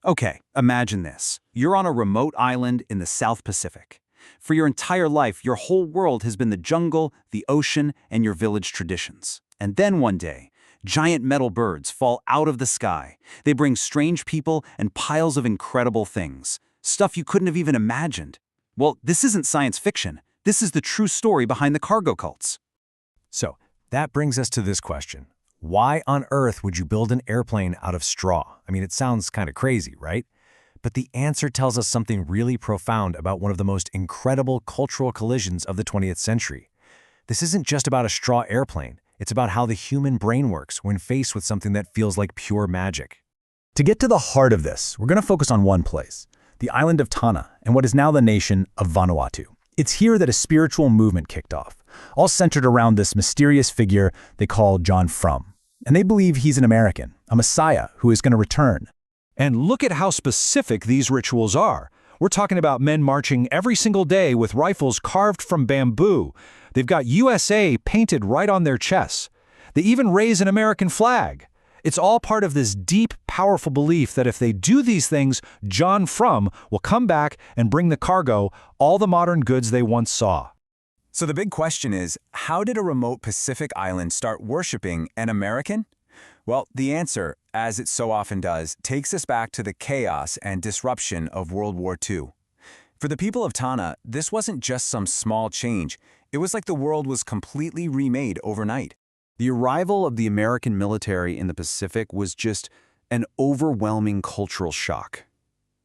Okay, imagine this. You're on a remote island in the South Pacific. For your entire life, your whole world has been the jungle, the ocean, and your village traditions. And then one day, giant metal birds fall out of the sky. They bring strange people and piles of incredible things. Stuff you couldn't have even imagined. Well, this isn't science fiction. This is the true story behind the cargo cults. So, that brings us to this question. Why on earth would you build an airplane out of straw? I mean, it sounds kind of crazy, right? But the answer tells us something really profound about one of the most incredible cultural collisions of the 20th century. This isn't just about a straw airplane. It's about how the human brain works when faced with something that feels like pure magic. To get to the heart of this, we're going to focus on one place, the island of Tanna and what is now the nation of Vanuatu. It's here that a spiritual movement kicked off, all centered around this mysterious figure they call John Frum. And they believe he's an American, a messiah who is going to return. And look at how specific these rituals are. We're talking about men marching every single day with rifles carved from bamboo. They've got USA painted right on their chests. They even raise an American flag. It's all part of this deep, powerful belief that if they do these things, John Frum will come back and bring the cargo, all the modern goods they once saw. So the big question is, how did a remote Pacific island start worshiping an American? Well, the answer, as it so often does, takes us back to the chaos and disruption of World War II. For the people of Tanna, this wasn't just some small change. It was like the world was completely remade overnight. The arrival of the American military in the Pacific was just an overwhelming cultural shock.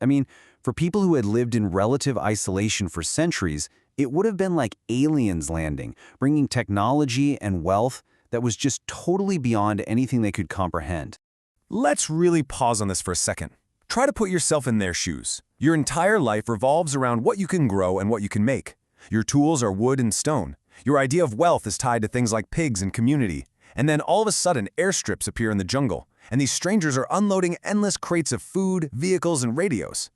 I mean, for people who had lived in relative isolation for centuries, it would have been like aliens landing, bringing technology and wealth that was just totally beyond anything they could comprehend. Let's really pause on this for a second. Try to put yourself in their shoes. Your entire life revolves around what you can grow and what you can make. Your tools are wood and stone. Your idea of wealth is tied to things like pigs and community. And then all of a sudden, airstrips appear in the jungle, and these strangers are unloading endless crates of food, vehicles, and radios.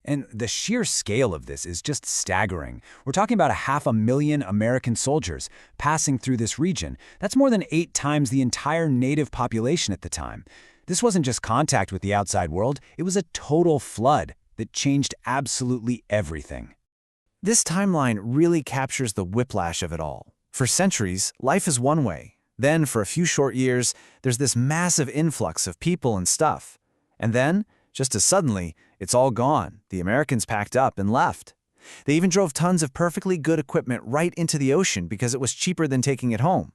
And the sheer scale of this is just staggering. We're talking about 500,000 American soldiers passing through this region. That's more than 8 times the entire native population at the time. This wasn't just contact with the outside world, it was a total flood that changed absolutely everything. This timeline really captures the whiplash of it all. For centuries, life is one way. Then, for a few short years, there's this massive influx of people and stuff. And then, just as suddenly, it's all gone. The Americans packed up and left. They even drove tons of perfectly good equipment right into the ocean because it was cheaper than taking it home.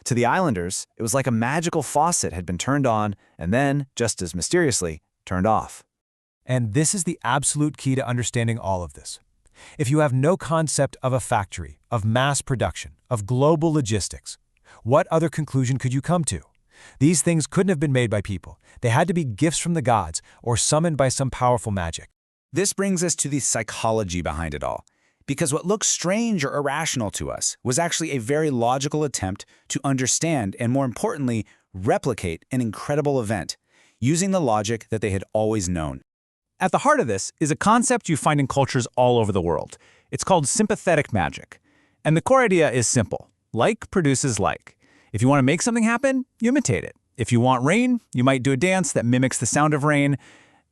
To the islanders, it was like a magical faucet had been turned on and then, just as mysteriously, turned off. And this is the absolute key to understanding all of this. If you have no concept of a factory, of mass production, of global logistics, what other conclusion could you come to? These things couldn't have been made by people. They had to be gifts from the gods or summoned by some powerful magic. This brings us to the psychology behind it all. Because what looks strange or irrational to us was actually a very logical attempt to understand and, more importantly, replicate an incredible event, using the logic that they had always known. At the heart of this is a concept you find in cultures all over the world. It's called sympathetic magic. And the core idea is simple. Like produces like. If you want to make something happen, you imitate it. If you want rain, you might do a dance that mimics the sound of rain.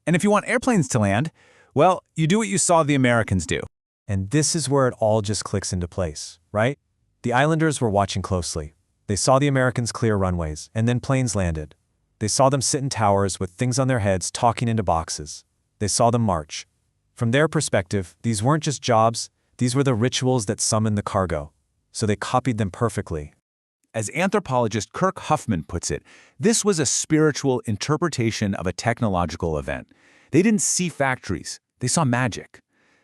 And if you want airplanes to land, well, you do what you saw the Americans do. And this is where it all just clicks into place, right? The islanders were watching closely. They saw the Americans clear runways, and then planes landed. They saw them sit in towers with things on their heads talking into boxes. They saw them march. From their perspective, these weren't just jobs, these were the rituals that summoned the cargo. So they copied them perfectly. As anthropologist Kirk Huffman puts it, this was a spiritual interpretation of a technological event. They didn't see factories, they saw magic.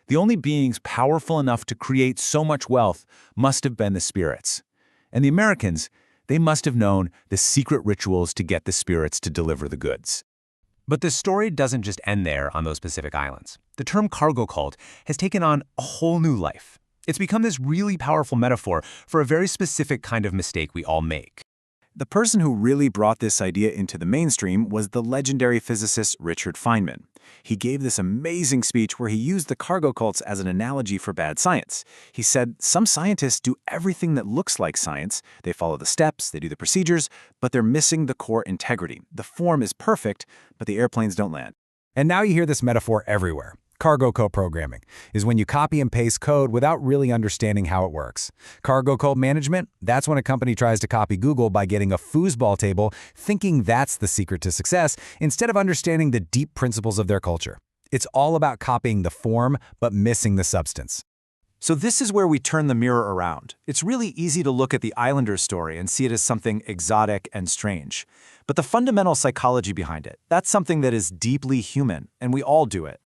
The only beings powerful enough to create so much wealth must have been the spirits. And the Americans, they must have known the secret rituals to get the spirits to deliver the goods. But the story doesn't just end there on those Pacific islands. The term cargo cult has taken on a whole new life. It's become this really powerful metaphor for a very specific kind of mistake we all make. The person who really brought this idea into the mainstream was the legendary physicist Richard Feynman. He gave this amazing speech where he used the cargo cults as an analogy for bad science. He said, some scientists do everything that looks like science. They follow the steps, they do the procedures, but they're missing the core integrity. The form is perfect, but the airplanes don't land. And now you hear this metaphor everywhere. Cargo code programming is when you copy and paste code without really understanding how it works. Cargo code management, that's when a company tries to copy Google by getting a foosball table, thinking that's the secret to success, instead of understanding the deep principles of their culture. It's all about copying the form, but missing the substance. So this is where we turn the mirror around. It's really easy to look at the Islanders story and see it as something exotic and strange. But the fundamental psychology behind it, that's something that is deeply human, and we all do it.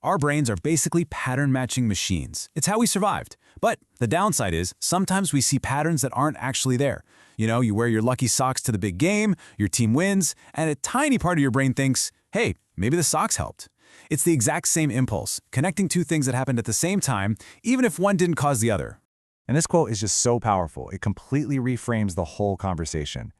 Our brains are basically pattern-matching machines. It's how we survived. But the downside is, sometimes we see patterns that aren't actually there. You know, you wear your lucky socks to the big game, your team wins, and a tiny part of your brain thinks, hey, maybe the socks helped. It's the exact same impulse, connecting two things that happened at the same time, even if one didn't cause the other. And this quote is just so powerful, it completely reframes the whole conversation.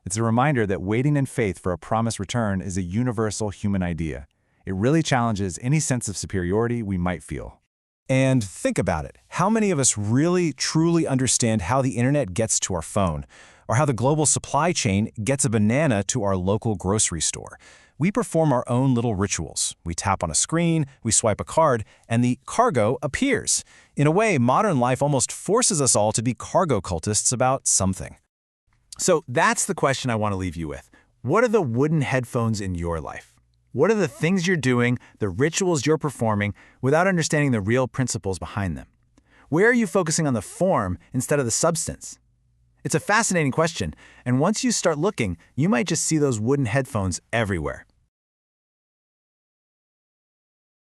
It's a reminder that waiting in faith for a promised return is a universal human idea. It really challenges any sense of superiority we might feel. And think about it. How many of us really, truly understand how the internet gets to our phone, or how the global supply chain gets a banana to our local grocery store? We perform our own little rituals. We tap on a screen, we swipe a card, and the cargo appears. In a way, modern life almost forces us all to be cargo cultists about something. So that's the question I want to leave you with. What are the wooden headphones in your life? What are the things you're doing, the rituals you're performing, without understanding the real principles behind them? Where are you focusing on the form instead of the substance? It's a fascinating question, and once you start looking, you might just see those wooden headphones everywhere.